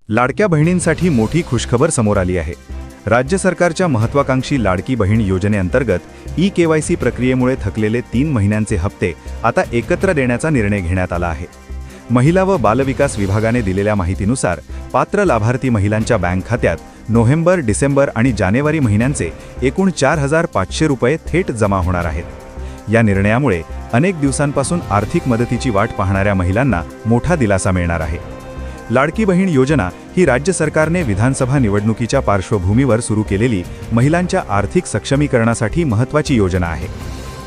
लाडक्या बहिणींसाठी मोठी खुशखबर समोर आली आहे। राज्य सरकारच्या महत्त्वाकांक्षी लाडकी बहीण योजनेअंतर्गत ई-केवायसी प्रक्रियेमुळे थकलेले 3 महिन्यांचे हप्ते आता एकत्र देण्याचा निर्णय घेण्यात आला आहे। महिला व बालविकास विभागाने दिलेल्या माहितीनुसार पात्र लाभार्थी महिलांच्या बँक खात्यात नोव्हेंबर, डिसेंबर आणि जानेवारी महिन्यांचे एकूण 4,500 रुपये थेट जमा होणार आहेत। या निर्णयामुळे अनेक दिवसांपासून आर्थिक मदतीची वाट पाहणाऱ्या महिलांना मोठा दिलासा मिळणार आहे। लाडकी बहीण योजना ही राज्य सरकारने विधानसभा निवडणुकीच्या पार्श्वभूमीवर सुरू केलेली महिलांच्या आर्थिक सक्षमीकरणासाठी महत्त्वाची योजना आहे।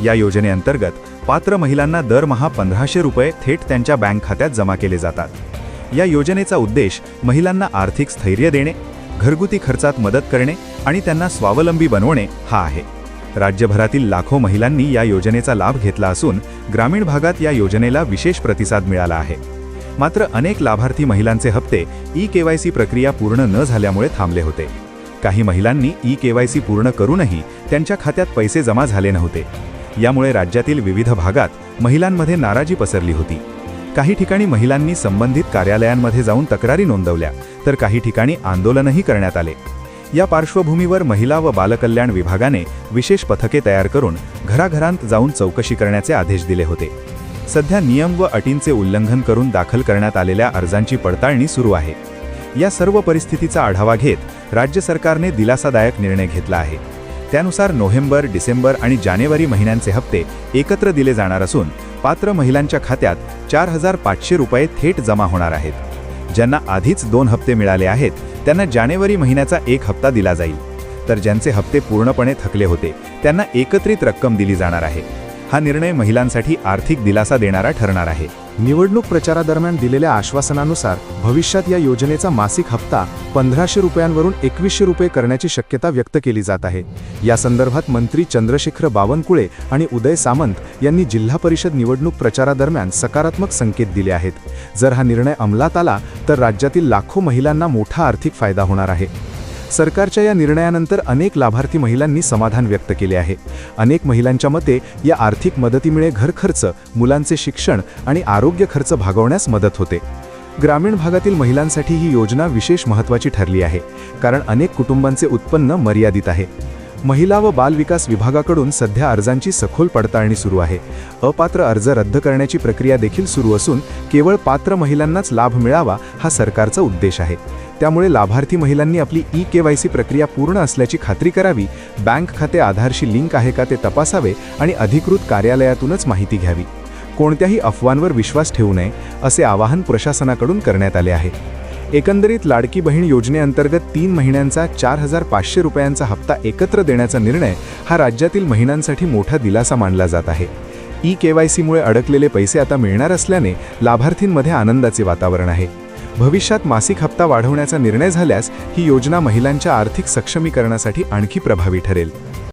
या योजनेअंतर्गत पात्र महिलांना दरमहा 1,500 रुपये थेट त्यांच्या बँक खात्यात जमा केले जातात। या योजनेचा उद्देश महिलांना आर्थिक स्थैर्य देणे, घरगुती खर्चात मदत करणे आणि त्यांना स्वावलंबी बनवणे हा आहे। राज्यभरातील लाखो महिलांनी या योजनेचा लाभ घेतला असून ग्रामीण भागात या योजनेला विशेष प्रतिसाद मिळाला आहे। मात्र अनेक लाभार्थी महिलांचे हप्ते ई-केवायसी प्रक्रिया पूर्ण न झाल्यामुळे थांबले होते। काही महिलांनी ई-केवायसी पूर्ण करूनही त्यांच्या खात्यात पैसे जमा झाले नव्हते। यामुळे राज्यातील विविध भागात महिलांमध्ये नाराजी पसरली होती। काही ठिकाणी महिलांनी संबंधित कार्यालयांमध्ये जाऊन तक्रारी नोंदवल्या, तर काही ठिकाणी आंदोलनही करण्यात आले। या पार्श्वभूमीवर महिला व बालकल्याण विभागाने विशेष पथके तयार करून घराघरांत जाऊन चौकशी करण्याचे आदेश दिले होते। सध्या नियम व अटींचे उल्लंघन करून दाखल करण्यात आलेल्या अर्जांची पडताळणी सुरू आहे। या सर्व परिस्थितीचा आढावा घेत राज्य सरकारने दिलासादायक निर्णय घेतला आहे। त्यानुसार नोव्हेंबर, डिसेंबर आणि जानेवारी महिन्यांचे हप्ते एकत्र दिले जाणार असून पात्र महिलांच्या खात्यात 4,500 रुपये थेट जमा होणार आहेत। ज्यांना आधीच 2 हप्ते मिळाले आहेत त्यांना जानेवारी महिन्याचा 1 हप्ता दिला जाईल, तर ज्यांचे हप्ते पूर्णपणे थकले होते त्यांना एकत्रित रक्कम दिली जाणार आहे। हा निर्णय महिलांसाठी आर्थिक दिलासा देणारा ठरणार आहे। निवडणूक प्रचारादरम्यान दिलेल्या आश्वासनानुसार भविष्यात या योजनेचा मासिक हप्ता 1,500 रुपयांवरून 2,100 रुपये करण्याची शक्यता व्यक्त केली जात आहे। या संदर्भात मंत्री चंद्रशेखर बावनकुळे आणि उदय सामंत यांनी जिल्हा परिषद निवडणूक प्रचारादरम्यान सकारात्मक संकेत दिले आहेत। जर हा निर्णय अंमलात आला तर राज्यातील लाखो महिलांना मोठा आर्थिक फायदा होणार आहे। सरकारच्या या निर्णयानंतर अनेक लाभार्थी महिलांनी समाधान व्यक्त केले आहे। अनेक महिलांच्या मते या आर्थिक मदतीमुळे घरखर्च, मुलांचे शिक्षण आणि आरोग्य खर्च भागवण्यास मदत होते। ग्रामीण भागातील महिलांसाठी ही योजना विशेष महत्त्वाची ठरली आहे, कारण अनेक कुटुंबांचे उत्पन्न मर्यादित आहे। महिला व बालविकास विभागाकडून सध्या अर्जांची सखोल पडताळणी सुरू आहे। अपात्र अर्ज रद्द करण्याची प्रक्रिया देखील सुरू असून केवळ पात्र महिलांनाच लाभ मिळावा हा सरकारचा उद्देश आहे। त्यामुळे लाभार्थी महिलांनी आपली ई-केवायसी प्रक्रिया पूर्ण असल्याची खात्री करावी, बँक खाते आधारशी लिंक आहे का ते तपासावे आणि अधिकृत कार्यालयातूनच माहिती घ्यावी। कोणत्याही अफवांवर विश्वास ठेवू नये असे आवाहन प्रशासनाकडून करण्यात आले आहे। एकंदरीत लाडकी बहीण योजनेअंतर्गत 3 महिन्यांचा 4,500 रुपयांचा हप्ता एकत्र देण्याचा निर्णय हा राज्यातील महिलांसाठी मोठा दिलासा मानला जात आहे। ई-केवायसीमुळे अडकलेले पैसे आता मिळणार असल्याने लाभार्थींमध्ये आनंदाचे वातावरण आहे। भविष्यात मासिक हप्ता वाढवण्याचा निर्णय झाल्यास ही योजना महिलांच्या आर्थिक सक्षमीकरणासाठी आणखी प्रभावी ठरेल।